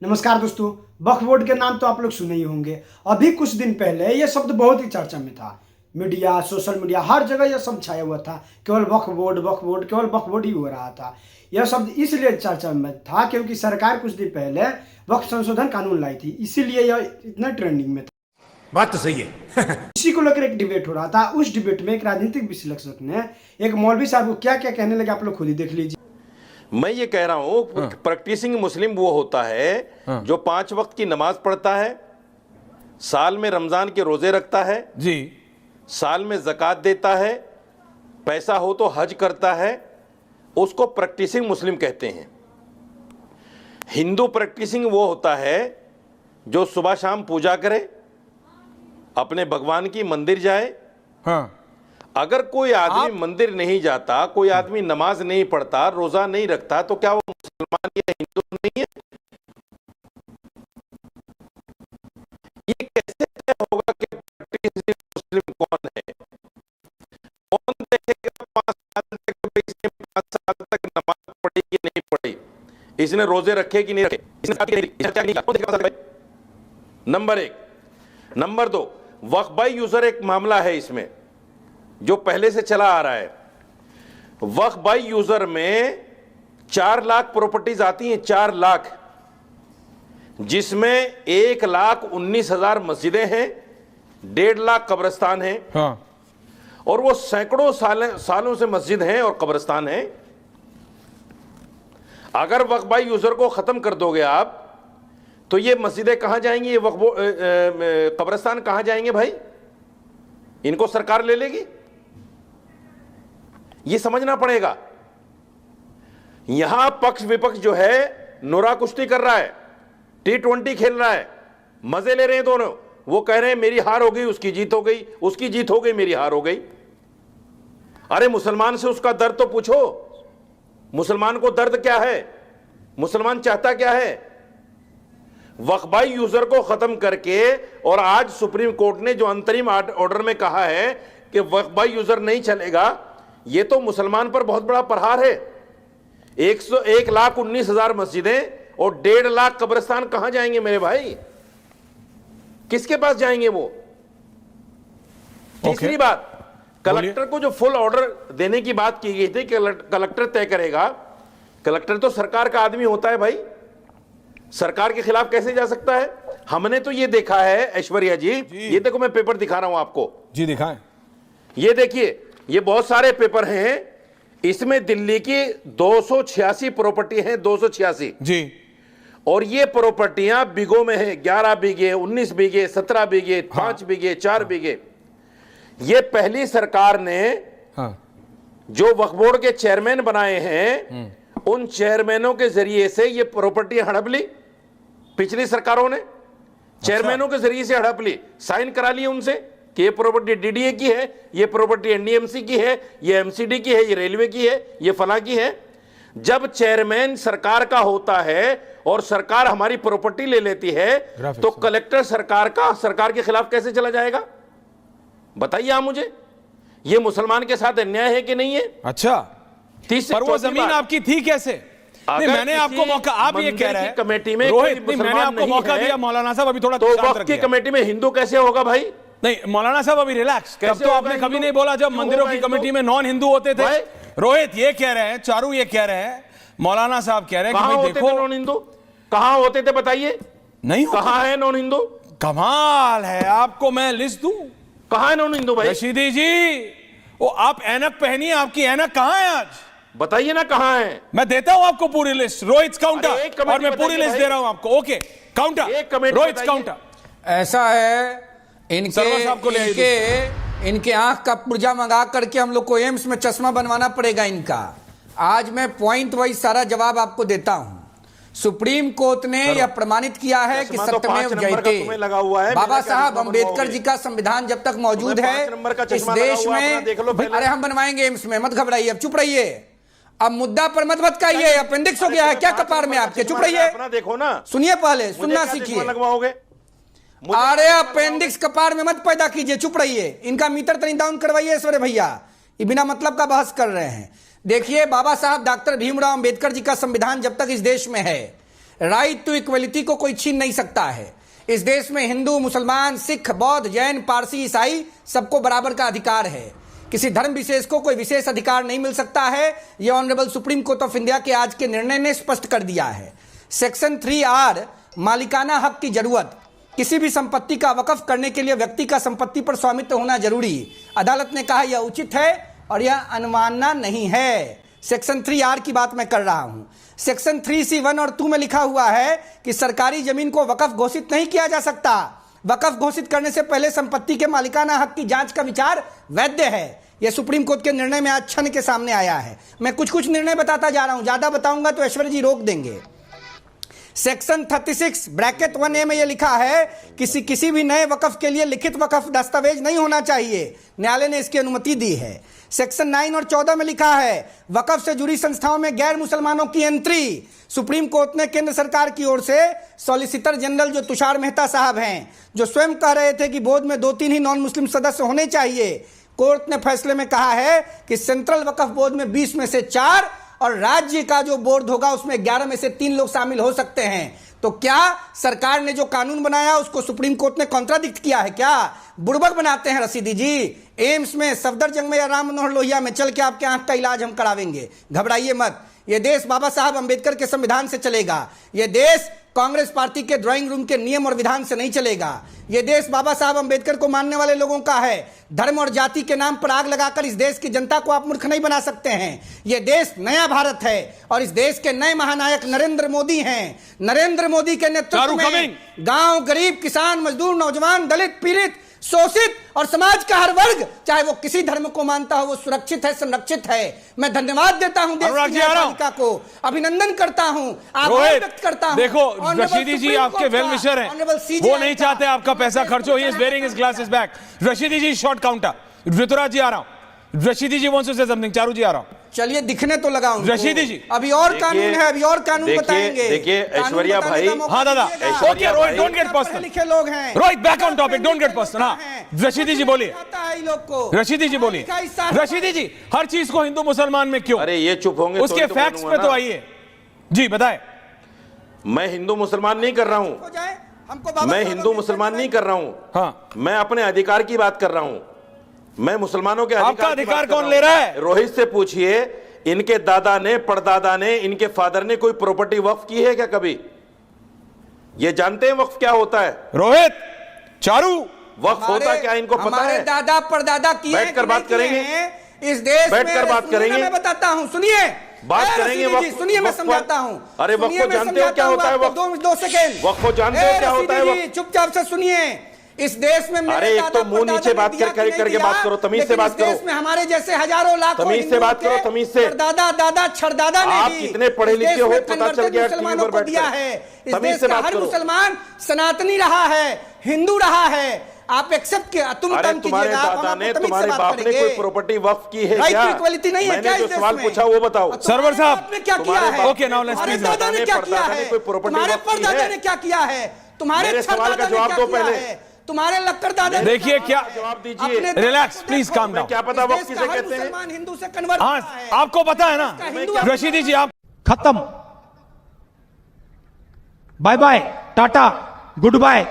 नमस्कार दोस्तों, वक्फ बोर्ड के नाम तो आप लोग सुने ही होंगे। अभी कुछ दिन पहले ये शब्द बहुत ही चर्चा में था। मीडिया, सोशल मीडिया, हर जगह यह शब्द छाया हुआ था। केवल वक्फ बोर्ड केवल वक्फ बोर्ड ही हो रहा था। यह शब्द इसलिए चर्चा में था क्योंकि सरकार कुछ दिन पहले वक्फ संशोधन कानून लाई थी, इसीलिए यह इतना ट्रेंडिंग में था। बात तो सही है। इसी को लेकर एक डिबेट हो रहा था। उस डिबेट में एक राजनीतिक विश्लेषक ने एक मौलवी साहब को क्या क्या कहने लगे, आप लोग खुद ही देख लीजिए। मैं ये कह रहा हूं प्रैक्टिसिंग मुस्लिम वो होता है जो 5 वक्त की नमाज पढ़ता है, साल में रमजान के रोजे रखता है जी, साल में ज़कात देता है, पैसा हो तो हज करता है, उसको प्रैक्टिसिंग मुस्लिम कहते हैं। हिंदू प्रैक्टिसिंग वो होता है जो सुबह शाम पूजा करे, अपने भगवान की मंदिर जाए। हाँ, अगर कोई आदमी मंदिर नहीं जाता, कोई आदमी नमाज नहीं पढ़ता, रोजा नहीं रखता, तो क्या वो मुसलमान या हिंदू नहीं है? ये कैसे तय होगा कि प्रैक्टिसिंग मुस्लिम कौन है? कौन देखेगा 5 साल तक इसने 5 साल तक नमाज पढ़ी कि नहीं पढ़ी, इसने रोजे रखे कि नहीं रखे, इसने number 1। Number 2, Waqf by user एक मामला है इसमें जो पहले से चला आ रहा है। वक्फ बाय यूजर में 4 लाख प्रॉपर्टीज आती हैं, 4 लाख, जिसमें 1,19,000 मस्जिदें हैं, 1.5 लाख कब्रिस्तान हैं। हाँ, और वो सैकड़ों सालों से मस्जिद हैं और कब्रिस्तान हैं। अगर वक्फ बाय यूजर को खत्म कर दोगे आप, तो ये मस्जिदें कहां जाएंगी, ये कब्रिस्तान कहां जाएंगे भाई? इनको सरकार ले लेगी? ये समझना पड़ेगा। यहां पक्ष विपक्ष जो है नोरा कुश्ती कर रहा है, T20 खेल रहा है, मजे ले रहे हैं दोनों। वो कह रहे हैं मेरी हार हो गई, उसकी जीत हो गई, उसकी जीत हो गई, मेरी हार हो गई। अरे मुसलमान से उसका दर्द तो पूछो। मुसलमान को दर्द क्या है? मुसलमान चाहता क्या है? वक्फ बाय यूजर को खत्म करके, और आज सुप्रीम कोर्ट ने जो अंतरिम ऑर्डर में कहा है कि वक्फ बाय यूजर नहीं चलेगा, यह तो मुसलमान पर बहुत बड़ा प्रहार है। 1,19,000 मस्जिदें और 1.5 लाख कब्रिस्तान कहां जाएंगे मेरे भाई? किसके पास जाएंगे वो? तीसरी बात, कलेक्टर को जो फुल ऑर्डर देने की बात की गई थी, कलेक्टर तय करेगा। कलेक्टर तो सरकार का आदमी होता है भाई, सरकार के खिलाफ कैसे जा सकता है? हमने तो ये देखा है ऐश्वर्या जी, ये देखो मैं पेपर दिखा रहा हूं आपको जी, दिखाएं। ये देखिए, ये बहुत सारे पेपर हैं। इसमें दिल्ली की 286 प्रॉपर्टी हैं, 286 जी। और ये प्रॉपर्टियां बीघों में हैं, 11 बीघे, 19 बीघे, 17 बीघे, 5 बीघे, 4 बीघे। ये पहली सरकार ने जो वक्फ बोर्ड के चेयरमैन बनाए हैं, उन चेयरमैनों के जरिए से ये प्रॉपर्टी हड़प ली। पिछली सरकारों ने चेयरमैनों के जरिए से हड़प ली, साइन करा लिए उनसे कि ये प्रॉपर्टी डीडीए की है, ये प्रॉपर्टी एनडीएमसी की है, ये एमसीडी की है, ये रेलवे की है, ये फला की है। जब चेयरमैन सरकार का होता है और सरकार हमारी प्रॉपर्टी ले लेती है, तो कलेक्टर सरकार के खिलाफ कैसे चला जाएगा? बताइए आप मुझे, ये मुसलमान के साथ अन्याय है कि नहीं है? अच्छा, पर वो जमीन आपकी थी कैसे? नहीं, मैंने आपको मौका, आप ये कह रहे हैं कमेटी में रोहित, मैंने आपको मौका दिया मौलाना साहब, अभी थोड़ा तो वक्फ की कमेटी में हिंदू कैसे होगा भाई? नहीं मौलाना साहब, अभी रिलैक्स। तब तो आपने कभी नहीं बोला जब मंदिरों की कमेटी में नॉन हिंदू होते थे। रोहित ये कह रहे हैं, चारू ये कह रहे हैं, मौलाना साहब कह रहे हैं कि भाई देखो, नॉन हिंदू कहां होते थे बताइए? नहीं, कहां है नॉन हिंदू? कमाल है, आपको मैं लिस्ट दूं? कहां है नॉन हिंदू भाई? रशीदी जी, वो आप ऐनक पहनिए, आपकी ऐनक कहां है आज? बताइए ना कहां है। मैं देता हूं आपको पूरी लिस्ट, रोहित काउंटर, और मैं पूरी लिस्ट दे रहा हूं आपको। Okay, counter, Rohit counter. ऐसा है, इनके आंख का पुर्जा मंगा करके हम लोग को एम्स में चश्मा बनवाना पड़ेगा इनका। आज मैं पॉइंट वाइज सारा जवाब आपको देता हूं। सुप्रीम कोर्ट ने यह प्रमाणित किया है कि सत्यमेव जयते, बाबा साहब अंबेडकर जी का संविधान जब तक मौजूद है इस देश में, अरे हम बनवाएंगे एम्स में, मत घबराइए, अब चुप रहिए। अब मुद्दा पर मत भटकाइए, अपेंडिक्स हो गया है क्या कपार में आपके? चुप रहिए, देखो ना, सुनिए, पहले सुनना सीखिए। लगवाओगे? अरे अपेंडिक्स कपार में मत पैदा कीजिए, चुप रहिए। इनका मीटर तनी डाउन करवाइए ऐश्वर्य भैया, ये बिना मतलब का बहस कर रहे हैं। देखिए, बाबा साहब डॉक्टर भीमराव अंबेडकर जी का संविधान जब तक इस देश में है, राइट टू इक्वलिटी को कोई छीन नहीं सकता है। इस देश में हिंदू, मुसलमान, सिख, बौद्ध, जैन, पारसी, ईसाई सबको बराबर का अधिकार है। किसी धर्म विशेष को कोई विशेष अधिकार नहीं मिल सकता है। यह honourable supreme court of India के आज के निर्णय ने स्पष्ट कर दिया है। सेक्शन 3R मालिकाना हक की जरूरत। किसी भी संपत्ति का वक्फ करने के लिए व्यक्ति का संपत्ति पर स्वामित्व होना जरूरी। अदालत ने कहा यह उचित है और यह अनुमानना नहीं है। सेक्शन 3R की बात मैं कर रहा हूं। सेक्शन 3C 1 और 2 में लिखा हुआ है कि सरकारी जमीन को वक्फ घोषित नहीं किया जा सकता। वक्फ घोषित करने से पहले संपत्ति के मालिकाना हक की जांच का विचार वैध है। यह सुप्रीम कोर्ट के निर्णय में आज क्षण के सामने आया है। मैं कुछ निर्णय बताता जा रहा हूं, ज्यादा बताऊंगा तो ऐश्वर्य जी रोक देंगे। सेक्शन 36 ब्रैकेट 1A में यह लिखा है किसी भी नए वक्फ के लिए लिखित वक्फ दस्तावेज नहीं होना चाहिए। न्यायालय ने इसकी अनुमति दी है। सेक्शन 9 और 14 में लिखा है वक्फ से जुड़ी संस्थाओं में गैर मुसलमानों की एंट्री। सुप्रीम कोर्ट ने केंद्र सरकार की ओर से सॉलिसिटर जनरल जो तुषार मेहता साहब हैं, जो स्वयं कह रहे थे कि बोर्ड में 2-3 ही नॉन मुस्लिम सदस्य होने चाहिए, कोर्ट ने फैसले में कहा है कि सेंट्रल वक्फ बोर्ड में 20 में से 4 और राज्य का जो बोर्ड होगा उसमें 11 में से 3 लोग शामिल हो सकते हैं। तो क्या सरकार ने जो कानून बनाया उसको सुप्रीम कोर्ट ने कॉन्ट्राडिक्ट किया है क्या? बुड़बक बनाते हैं रशीदी जी। एम्स में, सफदरजंग में या राम मनोहर लोहिया में चल के आपके आंख का इलाज हम करावेंगे, घबराइए मत। यह देश बाबा साहब अंबेडकर के संविधान से चलेगा। यह देश कांग्रेस पार्टी के ड्राइंग रूम के नियम और विधान से नहीं चलेगा। यह देश बाबा साहब अंबेडकर को मानने वाले लोगों का है। धर्म और जाति के नाम पर आग लगाकर इस देश की जनता को आप मूर्ख नहीं बना सकते हैं। यह देश नया भारत है और इस देश के नए महानायक नरेंद्र मोदी हैं। नरेंद्र मोदी के नेतृत्व में गांव, गरीब, किसान, मजदूर, नौजवान, दलित, पीड़ित, शोषित और समाज का हर वर्ग, चाहे वो किसी धर्म को मानता हो, वो सुरक्षित है, संरक्षित है। मैं धन्यवाद देता हूं देश की न्यायपालिका को, अभिनंदन करता हूं, आभार व्यक्त करता हूं। देखो रशीदी जी आपके वेल विशर हैं, वो नहीं चाहते आपका पैसा खर्च हो। He is wearing his glasses back. Rashidi ji short counter. Rituraj ji आ रहा हूं। Rashidi ji wants to say something. Charu ji आ रहा हूं। चलिए दिखने तो लगाऊं रशीदी जी। अभी और कानून है, अभी और कानून बताएंगे। देखिए ऐश्वर्या भाई, हाँ दादा, okay Rohit, don't get personal. लिखे लोग हैं Rohit, back on topic, don't get personal. हाँ रशीदी जी बोलिए। रशीदी जी बोलिए। रशीदी जी, हर चीज को हिंदू मुसलमान में क्यों? अरे ये चुप होंगे उसके फैक्ट्स पे तो आइए जी, बताए। मैं हिंदू मुसलमान नहीं कर रहा हूं। मैं हिंदू मुसलमान नहीं कर रहा हूं। हाँ, मैं अपने अधिकार की बात कर रहा हूं। मैं मुसलमानों के आपका अधिकार कौन ले रहा है? रोहित से पूछिए, इनके दादा ने, परदादा ने, इनके फादर ने कोई प्रॉपर्टी वक्फ की है क्या कभी? ये जानते हैं वक्फ क्या होता है? रोहित, चारू, वक्फ होता क्या इनको पता है? हमारे दादा परदादा किए, बैठकर बात करेंगे इस देश में। बैठकर बात करेंगे, मैं बताता हूं, सुनिए, बात करेंगे वक्फ। सुनिए मैं समझाता हूं। अरे वक्फ को जानते हो क्या होता है? वक्फ 2 सेकंड। वक्फ को जानते हो क्या होता है? चुपचाप से सुनिए। इस देश में अरे एक तो मुंह नीचे बात करके बात करो, तमीज से बात करो। देश में हमारे जैसे हजारों लाखों तमीज से बात करो, तमीज से। दादा दादा छड़दादा ने आप कितने पढ़े लिखे हो पता चल गया टीवी पर बैठ दिया है। इस तमीज देश से का बात हर करो। मुसलमान सनातनी रहा है, हिंदू रहा है। आप एक्सेप्ट किया, तुम तंग तुम्हारे दादा ने, तुम्हारे बाप ने कोई प्रॉपर्टी वक्फ की है क्या? इक्वलिटी नहीं है क्या? मैंने जो सवाल पूछा वो बताओ। सरवर साहब, आपने क्या किया है? Okay now let's please. दादा ने क्या किया है? तुम्हारे परदादा ने क्या किया है? तुम्हारे सवाल का जवाब दो पहले। तुम्हारे लक्कर दादा। देखिए क्या जवाब दीजिए। Relax please, calm down. क्या पता वक्त किसे कहते हैं? मुसलमान हिंदू से कन्वर्ट। हाँ आपको पता है ना रशीदी जी। आप खत्म, bye bye, tata, good bye.